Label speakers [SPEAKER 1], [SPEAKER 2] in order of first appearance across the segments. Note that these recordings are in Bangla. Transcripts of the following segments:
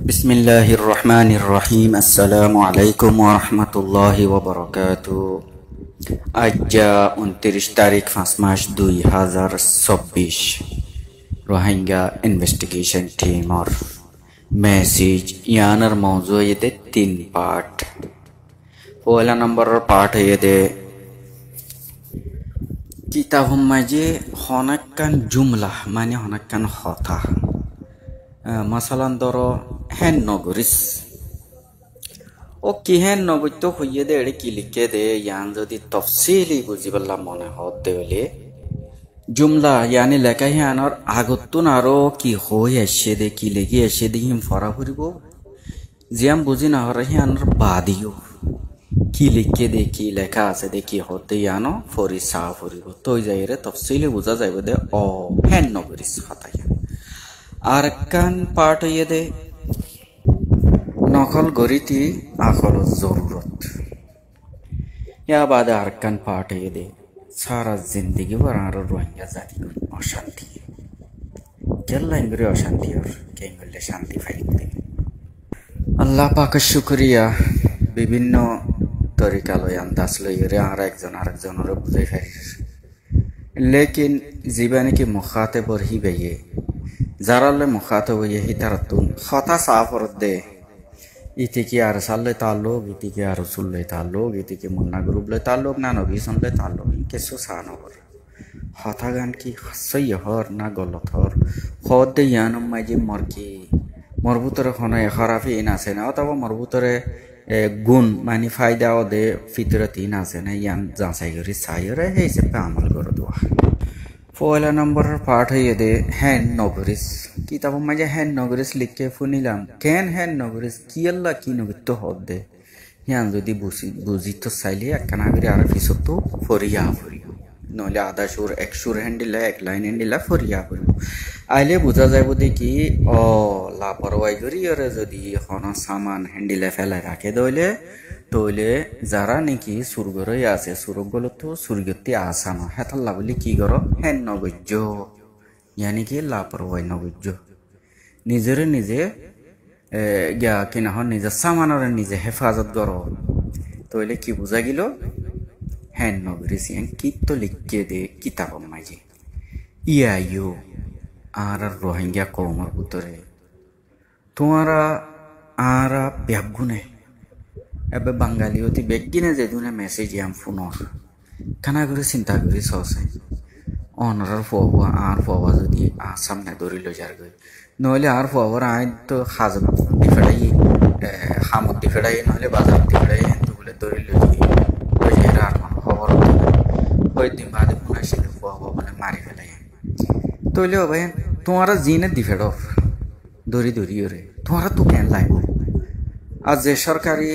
[SPEAKER 1] Bismillahirrahmanirrahim. Assalamualaikum warahmatullahi wabarakatuh. আজ 29 তারিখ 5 মাস 2024 রোহিঙ্গা ইনভেস্টিগেশন টিমর মেসেজ ইয়ানার মৌজু এতে 3 পার্ট। পয়লা নম্বরের পার্ট এতে কিতাবুম মাঝে হনাক্কান জুমলা মানে হনাক্কান কথা মাসালান ধরো হেন নগরিস ও কি হেন নগরিত হইয়ে দে এড়ে কি লিখে দে ইয়ান যদি তফসিলি বুঝি পারলাম মনে হতে হলে জুমলা ইয়ানি লেখা হিয়ানোর আগতুন আরো কি হই আসছে দে কি লেগে আসছে দে হিম ফরা ফুরিব জিয়াম বুঝি না হরে হিয়ানোর বাদিও কি লিখে দে কি লেখা আছে দে কি হতে ইয়ানো ফরি সা ফুরিব তো যাইরে তফসিলি বুঝা যাইব দে ও হেন নগরিস কথা আরকান পার্ট হইয়ে দে নকল গরিতি আকল জরুরত ইয়া বাদে আরকান পার্ট হইয়ে দে সারা জিন্দগি ভর আর রোহিঙ্গা জাতি অশান্তি কেল্লা ইংরে অশান্তি আর কেঙ্গলে শান্তি ফাইতে আল্লাহ পাকের শুকরিয়া বিভিন্ন তরিকা লই আন্দাজ লই রে আর একজন আরেকজনের বুঝাই ফারি লেকিন জীবনে কি মুখাতে বরহি বেয়ে যারালে মুখাতে হইয়ে হিতারাতুন কথা সাফরত দে ইতিকে আর সাল্লে তাল্লুক ইতিকে আর রসুল্লে তাল্লুক ইতিকে মুন্না গ্রুপলে তাল্লুক না নবী সনলে তাল্লুক কিছু সানবর কথা গান কি সই হর না গলত হর খদ দে ইয়ানম মাঝে মরকি মরবুতরে খনে খারাপি ইন আছে না অথবা মরবুতরে গুণ মানে ফায়দা ও দে ফিতরত ইন আছে না ইয়ান যাচাই করি চাইরে সেই হিসেবে আমল করে দেওয়া পয়লা নম্বরের পার্ট হইয়ে দে হেন নগরিস কিতাব মাঝে হেন নগরিস লিখে ফুনিলাম কেন হেন নগরিস কি আল্লাহ কি নগরিত হদ দে হিয়ান যদি বুঝি তো চাইলে একখানা করে আর পিছত তো ফরিয়া ফুরিব নহলে আধা সুর এক সুর হ্যান্ডিলা এক লাইন হ্যান্ডিলা ফরিয়া ফুরিব আইলে বোঝা যাব দেখি ও লাপরওয়াই করি ওরে যদি এখন সামান হ্যান্ডিলা ফেলাই রাখে দইলে তইলে যারা নাকি সুরগরে আছে সুরগুলো তো সুরগতি আসানো হেতাল্লা বলি কি করো হেন নগজ্য ইয়ানি কি লাপরওয়াই নগজ্য নিজেরে নিজে গিয়া কিনা হন নিজের সামানরে নিজে হেফাজত করো তইলে কি বোঝা গেল হেন নগরিস ইয়ান কি তো লিখে দে কিতাব মাঝে ইয়াইও আর রোহিঙ্গা কৌমর ভিতরে তোমারা আর ব্যাগুনে এবার বাঙালি অতি বেগিনে যে দুনে মেসেজ ইয়াম ফোনর খানা করে চিন্তা করি সসাই অনরার ফোয়া আর ফোয়া যদি সামনে ধরিল যার গই নহলে আর ফোয়ার আইন তো হাজত দি ফেড়াই হামত দি ফেড়াই নহলে বাজার দি ফেড়াই হেতু বলে ধরিল যদি আর কোনো খবর কয়েকদিন বাদে ফোন আসলে ফোয়া মানে মারি ফেলাই তৈলে ভাই তোমারা জিনে দি ফেড় ধরি ধরি ওরে তোমারা তো কেন লাগবো আর যে সরকারি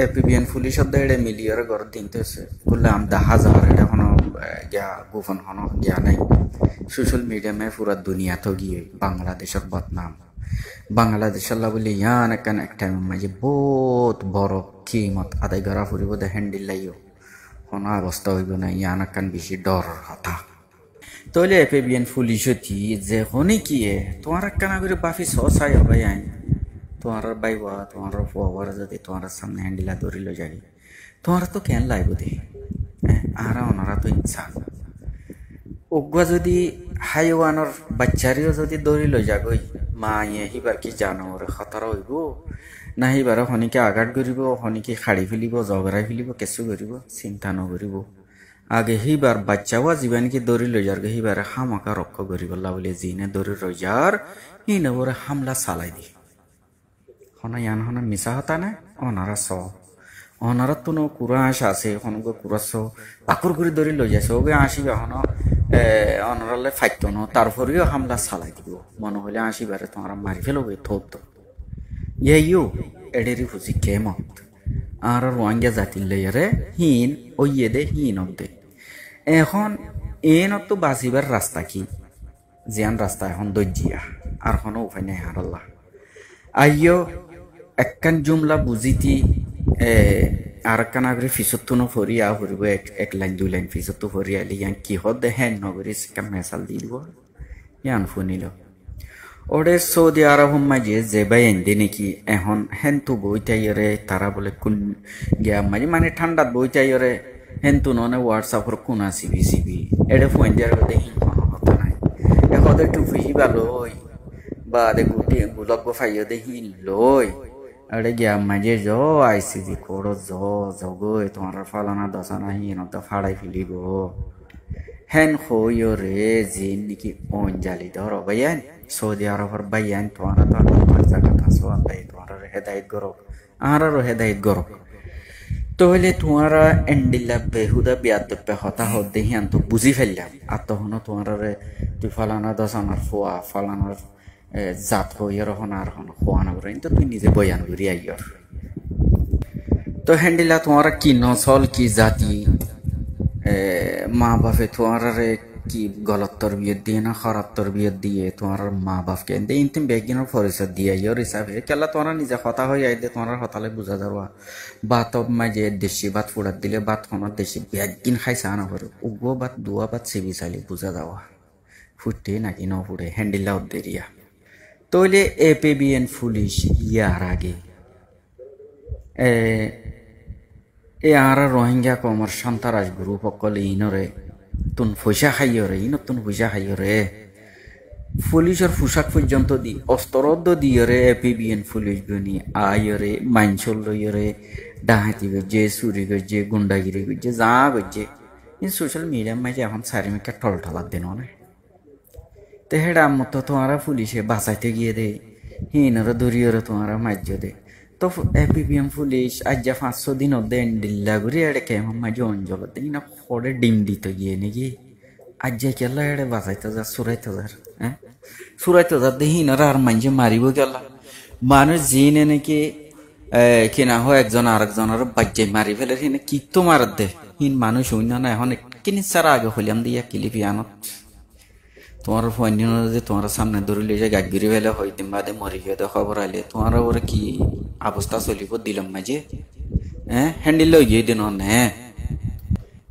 [SPEAKER 1] এপিবিএন পুলিশের দেড়ে মিলিয়র ঘর দিনতেছে বললাম 10,000 এটা কোনো গিয়া গোপন কোনো গিয়া নাই সোশ্যাল মিডিয়ামে পুরা দুনিয়া তো গিয়ে বাংলাদেশের বদনাম বাংলাদেশের বলে ইয়ান একান এক টাইম মাঝে বহুত বড় কিমত আদায় করা ফুরিব দে হ্যান্ডিল লাইও কোনো অবস্থা হইব না ইয়ান একান বেশি ডর কথা তইলে এপিবিএন পুলিশ হতি যে হনি কিয়ে তোমার একখানা করে বাফি সসাই হবে আইন তোমার বাইবা তোমার ফোয়ার যদি তোমার সামনে হ্যান্ডিলা ধরিল যাই তোমার তো কেন লাইব দে আর ওনারা তো ইনসান ওগুয়া যদি হাইওয়ানোর বাচ্চারিও যদি ধরিল যাগই মা ইয়ে হিবার কি জানো ওরে খতরা হইব না হিবার শনিকে আঘাত করিব শনিকে খাড়ি ফেলিব জগৰাই ফেলিব কেঁচু করিব চিন্তা নকরিব আগে হিবার বাচ্চাও জীবানকে ধরিল যার হিবারে হামাকা রক্ষা করিবলা বলে জিনে ধরি রইযার হি নবরে হামলা চালাই দি হনা ইয়ান হনা মিছা হতা না অনারা চ অনারা তো নো কুরাস আছে হনগো কুরাস পাকুর করে ধরি লই যাচ্ছে ওগে আসিবা হন অনারালে ফাইত ন তারপরেও হামলা চালাই দিব মনে হলে আসিবারে তোমার মারি ফেলবে থোপ তো ইয়েও এডেরি ফুজি কেমত আর রোহিঙ্গা জাতির লইয়ারে হিন ওইয়ে দে হিন দে এখন এনত তো বাঁচিবার রাস্তা কি জিয়ান রাস্তা এখন দজ্জিয়া আর কোনো উপায় নেই হারল্লাহ আইও একখান জুমলা বুঝিতি আর একখান আগরে ফিসত্তুনো ফরিয়া ফুরিব এক লাইন দুই লাইন ফিসত্তু ফরিয়া ইয়ান কি হদ দে হেন নগরি সেখান মেসাল দি দিব ইয়ান ফুনিল ওরে সৌদি আরব মাঝে যে বাই এনদি নাকি এখন হেন্তু বইটাইরে তারা বলে কোন গিয়া মাঝে মানে ঠান্ডাত বইটাইরে হেন্তু ননে হোয়াটসঅ্যাপর কোন আসিবি সিবি এডে ফোন দিয়ার কথা কোনো কথা নাই এখন একটু ফুহি বা লই বা দে গুটি গুলক ফাইও দেখি লই আরে গিয়া মাঝে জ আইসিজি কোড়ো জগই তোমার ফালানা দশানা হিনত ফাড়াই ফেলিব হেন হইও রে জিন নাকি অঞ্জালি ধর বাইয়ান সৌদি আরবের বাইয়ান তোমারা তো আমার জায়গা থাকো আল্লাহ তোমার হেদায়ত করো আরও হেদায়ত করো তাহলে তোমারা এন্ডিল্লা বেহুদা বিয়াদবে হতা হতে হিয়ান তো বুঝি ফেললাম আর তখনও তোমার তুই ফালানা দশানার ফোয়া ফালানার জাত হইয়ার হন আর হন হওয়া না করে তো তুই নিজে বয়ান করি আইয়র তো হ্যান্ডিলা তোমারা কি নসল কি জাতি মা বাপে তোমার কি গলত তরবিয়ত দিয়ে না খারাপ তরবিয়ত দিয়ে তোমার মা বাপকে দে ইনতিম বেগিনের পরিচয় দিয়ে ইয়র হিসাবে কেলা তোমরা নিজে কথা হয়ে আইলে তোমার হতালে বুঝা যাওয়া বাত মাঝে দেশি ভাত ফুড়াত দিলে ভাত খনার দেশি বেগিন খাইছে আনা করে উগো ভাত দুয়া ভাত চেবি চাইলে বুঝা যাওয়া ফুটে নাকি ন ফুটে হ্যান্ডিলা দেরিয়া তইলে এপিবিএন পুলিশ ইয়ার আগে আর রোহিঙ্গা কমর সন্তারাজ গ্রুপ সকলে ইনরে তুন পয়সা খাইয়রে তুন পয়সা খাইয়রে পুলিশের পোশাক পর্যন্ত দি অস্ত্রদ দিয়রে এপিবিএন পুলিশ গনি আয়রে মাইনসল লইয়রে ডাহাতি গজ্জে চুরি গজ্জে গুন্ডাগিরি গজ্জে যা গজ্জে ইন সোশ্যাল মিডিয়া মাঝে এখন চারিমিকা টলটলার দেন না তো হেডা মতো তোমারা পুলিশে বাঁচাইতে গিয়ে দে হিনরে দরিয়রে তোমারা মাজ্য দে তো এপিবিএম পুলিশ আজ 500 দিন দেন ডিল্লা ঘুরে এড়ে কেমন মাঝে অঞ্চল না খড়ে ডিম দিতে গিয়ে নাকি আজ কেলা এড়ে বাঁচাইতে যা সুরাইতে যার হ্যাঁ সুরাইতে যার দে হিনরা আর মাঝে মারিব গেলা মানুষ জিনে নাকি কিনা হয় একজন আরেকজনের বাজ্যে মারি ফেলে হিনে কি তো মারাত দে হিন মানুষ হইনা না এখন কিনি সারা আগে হইলাম দিয়া কিলিপিয়ানত তোমার ফোন যে তোমার সামনে ধরিলে যে গাড়ি ফেলে হইতে বাদে মরি গিয়ে খবর আইলে তোমার ওরা কি অবস্থা চলিব দিলাম মাঝে হ্যাঁ হ্যান্ডেল লই গিয়ে দিন হ্যাঁ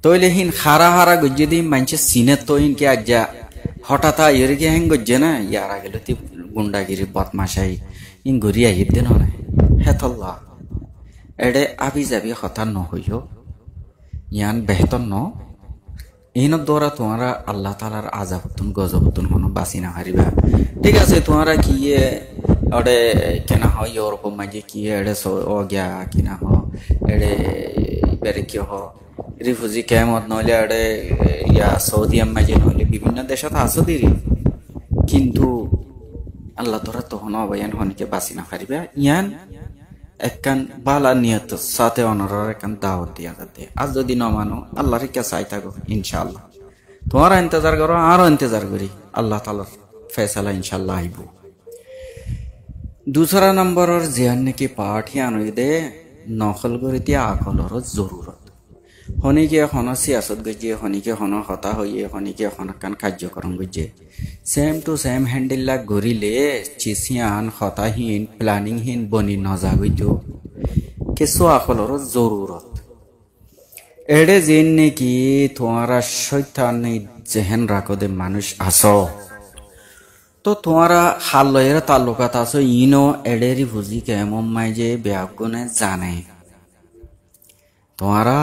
[SPEAKER 1] তইলে হিন হারা হারা গজ্জে দিই মানছে সিনে তো হিনকে আজ হঠাৎ এর গিয়ে হ্যাং গজ্জে না ইয়ার আগে তি গুন্ডাগিরি বদমাশাই ইন ঘুরি আইয়ে দিন না হেতল্লা এডে আবি যাবি হঠাৎ নহইও ইয়ান বেহতর ন ইহনের দ্বারা তোমরা আল্লাহ তালার আজাবতুন গজবতুন কোনো বাঁচি না হারিবা ঠিক আছে তোমরা কি ওডে কেনা হয় ওরকম মাঝে কি এডে অজ্ঞা কিনা হ এডে বেড়ে কি হ রিফিউজি ক্যাম্পত নইলে এডে ইয়া সৌদি মাঝে নইলে বিভিন্ন দেশত আসো দিরি কিন্তু আল্লাহ তোরা তখন অবয়ান হনিকে বাঁচি না হারিবা ইয়ান একখান বালা নিয়ত সাথে অনরের একখান দাওয়াত দিয়া যাতে আজ যদি ন মানো আল্লাহর কে চাই থাকো ইনশাআল্লাহ তোমার ইন্তজার করো আরো ইন্তজার করি আল্লাহ তাআলার ফয়সালা ইনশাআল্লাহ আইব दूसरा নম্বরের জিয়ান নাকি পাঠিয়ান দে নকল করে দিয়া আকলর জরুরত হনিকে হন সিয়াসত গজে হনিকে হন হতা হইয়ে হনিকে হন কান কার্যক্রম গজে সেম টু সেম হ্যান্ডেল গরিলে চিসিয়ান হতাহীন প্ল্যানিংহীন বনি নজা গইতো কিছু আকলর জরুরত এডে জিন নাকি তোমারা শয়তানি জেহেন রাখো দে মানুষ আসো তো তোমারা হাল্লয়ের তালুকাত আছো ইনো এডেরি বুঝি কেমন মাইজে ব্যাগুনে জানে তোমারা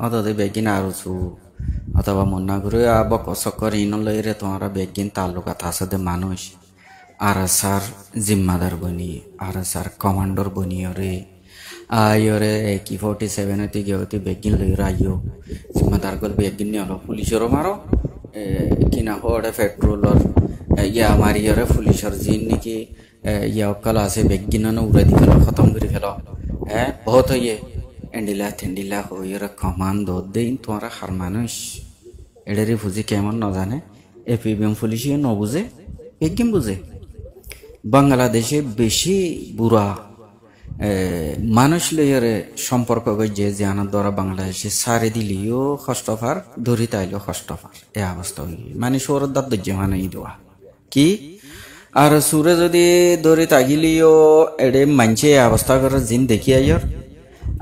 [SPEAKER 1] অতদে বেগিন আরুছু অথবা মন্না ঘুরে বক চক্কর ইনো লইরে তোমারা বেগিন তালুকাত আছো দে মানুষ আর সার জিম্মাদার বনি আর সার কমান্ডর বনিয়রে আয়রে AK-47 হতে গিয়ে বেগিন লইরা আইও জিম্মাদার গল বেগিন নিয়ে হলো পুলিশেরও মারো কিনা হড়ে পেট্রোলর ইয়া মারিয়রে পুলিশের জিন নাকি ইয়া অকাল আছে বেগিন উড়ে দি ফেলো খতম করে ফেলো হ্যাঁ বহুত হইয়ে এন্ডিলা থেন্ডিলা হইরে কমান্ড দেই তোমারা হার মানুষ এডেরি ফুজি কেমন ন জানে এপিবিএম পুলিশে ন বুঝে বেগিন বুঝে বাংলাদেশে বেশি বুড়া মানুষ লইরে সম্পর্ক গজে যে আনার দ্বারা বাংলাদেশে সারে দিলিও কষ্টফার ধরি তাইলেও কষ্টফার এ অবস্থা হই মানে সৌর দাঁত দজ্জে মানে দেওয়া কি আর সুরে যদি ধরি তাগিলিও এডে মানছে অবস্থা করে জিন দেখি আইয়র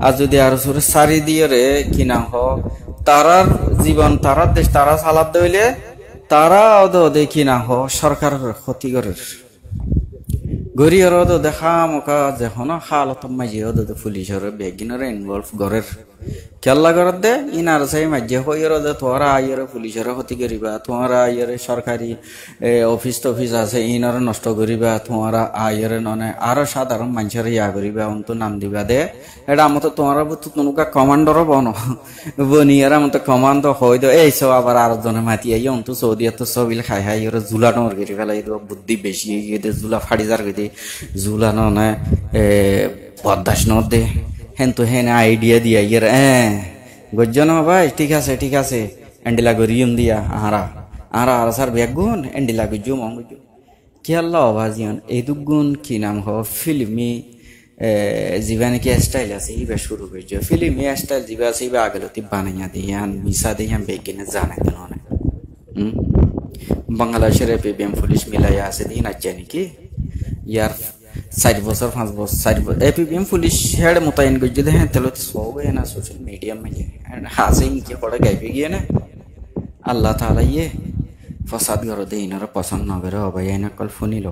[SPEAKER 1] আর যদি আর সুরে সারি দিয়ে রে কিনা হ তারার জীবন তারার দেশ তারা সালাদ দইলে তারা দেখি না হ সরকারের ক্ষতি করে গরিয়র দেখা মকা যখন হালত মাঝে পুলিশের বেগিনের ইনভলভ গরের কেল্লা গরত দে ইনার সাই মাঝে হইর তোরা আইয়ের পুলিশের ক্ষতি করিবা তোমরা আইয়ের সরকারি অফিস টফিস আছে ইনার নষ্ট করিবা তোমরা আইয়ের ননে আরো সাধারণ মানুষের ইয়া করিবা অন্ত নাম দিবা দে এটা আমতো তোমরা তুনুকা কমান্ডর বন বনিয়ার আমতো কমান্ড হই দো এই সব আবার আরো জনে মাতি আই অন্ত সৌদি তো সবিল খাই খাই ইয়ের জুলা নর করি ফেলাই দো বুদ্ধি বেশি গিয়ে জুলা ফাড়ি যার গিয়ে জুলা ননে বদাস নদ দে হেন তো হেন আইডিয়া দিয়া ইয়ের গজ্জন ভাই ঠিক আছে এন্ডিলা গরিয়ম দিয়া আরা আরা আরা সার বেগুন এন্ডিলা গুজুম অঙ্গুজুম কি আল্লাহ বাজিয়ন এই দুগুণ কি নাম হ ফিল্মি জীবানে কি স্টাইল আছে ইবা শুরু করছো ফিল্মি স্টাইল জিবা আছে ইবা আগলতি বানাইয়া দিয়ান মিশা দিয়ান বেগিনে জানাই দেন অনেক বাংলাদেশের পিবিএম পুলিশ মিলাইয়া আছে দিন আজ জানি কি ইয়ার 4 বছর 5 বছর এপিবিএম পুলিশ হেড মোতায়েন করছে হ্যাঁ তাহলে সব না সোশ্যাল মিডিয়া में হাসে নিচে পড়ে গাইবে গিয়ে না আল্লাহ তাআলা ইয়ে ফসাদ করে দেই না পছন্দ না করে অবাই না কল ফোনিল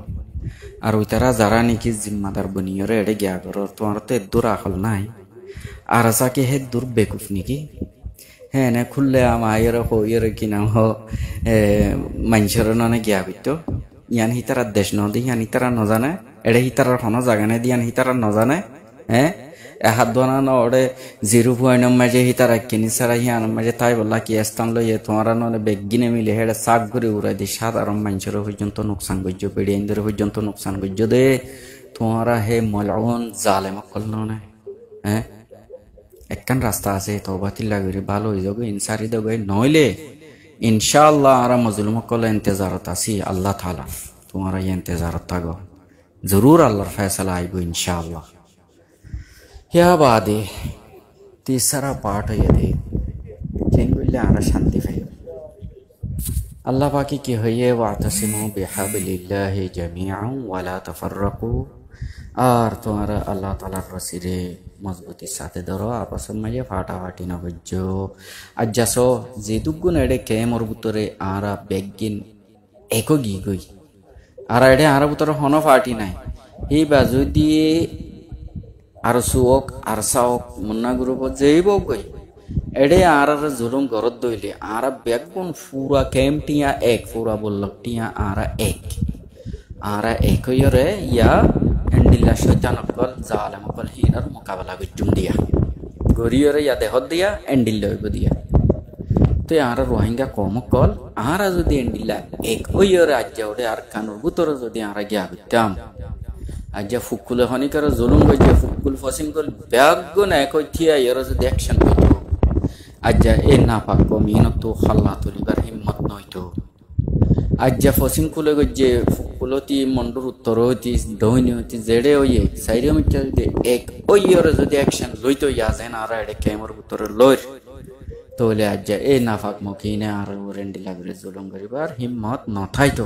[SPEAKER 1] আর ওই তারা যারা নাকি জিম্মাদার বনিয়রে এড়ে গিয়া করো তোমার তো দূর আকল নাই আর সাকে হে দূর বেকুফ নাকি হ্যাঁ না খুললে আমার হইয়ের কি নাম হ মানুষের ননে গিয়া বিতো ইয়ান হিতারা দেশ নদী ইয়ান হিতারা নজানে এড়ে হিতারার কোনো জায়গা নেই দিয়ান হিতারা নজানে হাত দোনা ন ওড়ে 0.9 মাঝে হিতারা কিনি সারা হিয়ান মাঝে তাই বললা কি স্থান লইয়ে তোমারা নলে বেগিনে মিলে হেড়ে সাক করে উড়াই দি সাধারণ মানুষের পর্যন্ত নোকসান করছো বেড়িয়াইনদের পর্যন্ত নোকসান করছো দে তোমারা হে মলাউন জালেম কল ননে একখান রাস্তা আছে তওবাতিল লাগরে ভালো হয়ে যাবে ইনসারি দেবে নইলে ইনশাআল্লাহ আরা মজলুম কল ইন্তজারত আছি আল্লাহ তাআলা তোমারা ইন্তজারত থাকো जरूर अल्लाह फैसला आएगा इंशाअल्लाह क्या बात है तीसरा पार्ट है ये केंगुल्ले आरा शांति भाई अल्लाह पाकी की है ये वातसिमु बिहब्लिल्लाहि जमीअन वला तफर्रकू और तुम्हारा अल्लाह ताला रसीरे मजबूती साथे धरो आपस में ये फाटाफाटी न बज्जो अज्जसो जेदुगुन एडे केमर बुतरे आरा बेगिन एको गई আর এটা আর ভিতরে হন ফাটি নাই এই বাজু দিয়ে আর সুওক আর সাওক মুন্না গ্রুপ যেইব গই এডে আর জুলুম গরত দইলে আর বেগুন পুরা কেমটিয়া এক পুরা বললটিয়া আর এক হইরে ইয়া এন্ডিলা শয়তানকল জালেমকল হিনার মোকাবেলা গজুম দিয়া গরিয়রে ইয়া দেহ দিয়া এন্ডিল লইব দিয়া তো আর রোহিঙ্গা কমকল আর যদি এন্ডিলা এক ওইর রাজ্য ওরে আর কানুর বুতর যদি আর গিয়া বিতাম আজ ফুকুলে হনিকার জুলুম গজে ফুকুল ফসিম কল ব্যাগুন এক থিয়া এর যদি অ্যাকশন করতো আজ এ না পাক কমিন তো খাল্লা তুলিবার হিম্মত নইতো আজ ফসিম কুলে গজে ফুকুলতি মন্ডুর উত্তর হতি দৈনি হতি জেডে ওয়ে সাইরে মিটা যদি এক ওইর যদি অ্যাকশন লইতো ইয়াজেন আর এডে কেমর বুতর লইর তোলে আজ এ নাফাক মকিনে আর ওরেন্ডি লাগরে জুলুম করিবার হিম্মত নথাইতো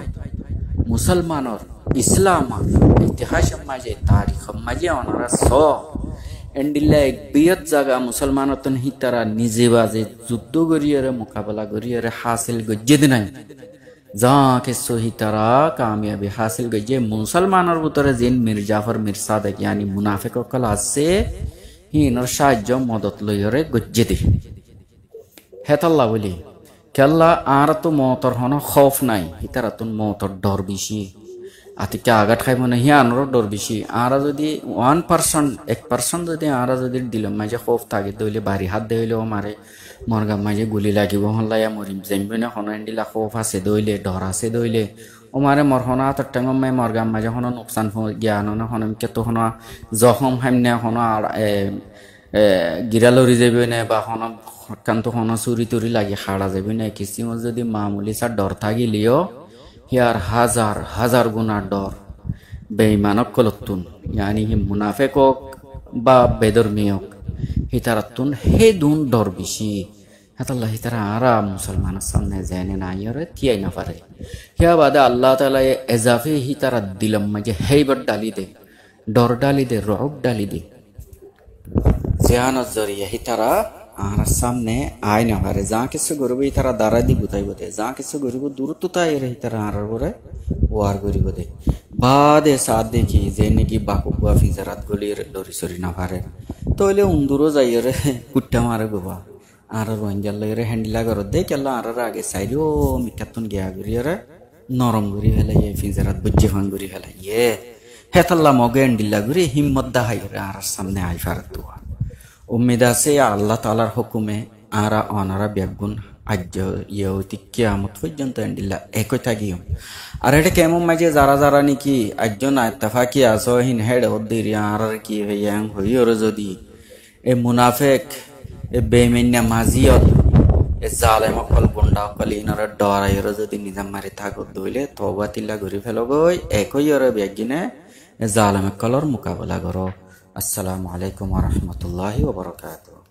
[SPEAKER 1] মুসলমানর ইসলাম ইতিহাস মাঝে তারিখ মাঝে ওনারা এন্ডিলা এক বিয়ত জায়গা মুসলমানতন হিতারা নিজে বাজে যুদ্ধ করিয়ারে মোকাবেলা করিয়ারে হাসিল গজ্জে দিনাই যা কে সহিতারা কামিয়াবি হাসিল গজ্জে মুসলমানর ভিতরে জিন মির্জাফর মির্সাদেক यानी মুনাফিক কল আছে হিনর সাহায্য মদত লইরে গজ্জে দি হেতাল্লা বলি কেল্লা আর তো মতর হন খৌফ নাই হিতারা তো মতর ডর বেশি আতিকে আঘাত খাইব না হিয়ানোর ডর বেশি আর যদি 1% যদি আর যদি দিল মাঝে খৌফ থাকে দইলে বাড়ি হাত দেইলেও মারে মরগা মাঝে গুলি লাগিব হল্লাইয়া মরিম যাইবে না হন এন্ডিলা খৌফ আছে দইলে ডর আছে দইলে ও মারে মরহনা তার টাইম মাই মরগা মাঝে হন নোকসান জ্ঞান না হন কে তো হন জখম হামনে হন গিরালরি যাবে না বা হন কান্ত হন চুরি তুরি লাগি খাড়া যাবে না কিছু যদি মামুলি সার ডর থাকিলেও হিয়ার হাজার হাজার গুণার ডর বেঈমানক কলতুন यानी হি মুনাফিক হোক বা বেধর্মী হোক হিতারাতুন হে দুন ডর বেশি হাতাল্লাহ হিতারা আরা মুসলমানের সামনে জেনে না ইয়ারে তিয়াই না পারে হিয়া বাদে আল্লাহ তাআলা এজাফি হিতারা দিলম মাঝে হেইবত ডালি দে ডর ডালি দে রব ডালি দে জিয়ানত জরিয়া হিতারা আর সামনে আয় না পারে যা কিছু গরিব তারা দাঁড়াই দি বুঝাইব দে যা কিছু গরিব দূরত্ব তাই এর তারা আর করে ওয়ার গরিব দে বাদে সাদ দেখি যে নাকি বাকুয়া ফিজারাত গলির লরি সরি না পারে তইলে উন্দুরও যাই রে কুট্টা মারে গোবা আর রোহিঙ্গার লইরে হ্যান্ডিলা করো দে কেলা আর আগে সাইড ও মিটাতুন গিয়া করি রে নরম করি ফেলাই ফিজারাত বুঝে ফান করি ফেলাই হেতাল্লা মগে হ্যান্ডিলা করি হিম্মত দাহাই রে আর সামনে আই ফারাত দুয়া উম্মিদ আছে আল্লাহ তালার হুকুমে আরা অনারা ব্যাগুন আজ্য ইয়তি কিয়ামত পর্যন্ত এন্ডিল্লা একই থাকিও আর এটা কেমন মাঝে যারা যারা নাকি একজন আত্তাফাকি আছো হিন হেড হদ্দির আর কি হইয়াং হইর যদি এ মুনাফেক এ বেমেন্যা মাজিয়ত এ জালেম অকল গুন্ডা অকল ইনরে ডরাইর যদি নিজাম মারি থাকত দইলে তবা তিল্লা ঘুরি ফেলো গই একই ওরে ব্যাগিনে এ জালেম কলর মোকাবেলা করো। আসসালামু আলাইকুম ওয়া রাহমাতুল্লাহি ওয়া বারাকাতুহু।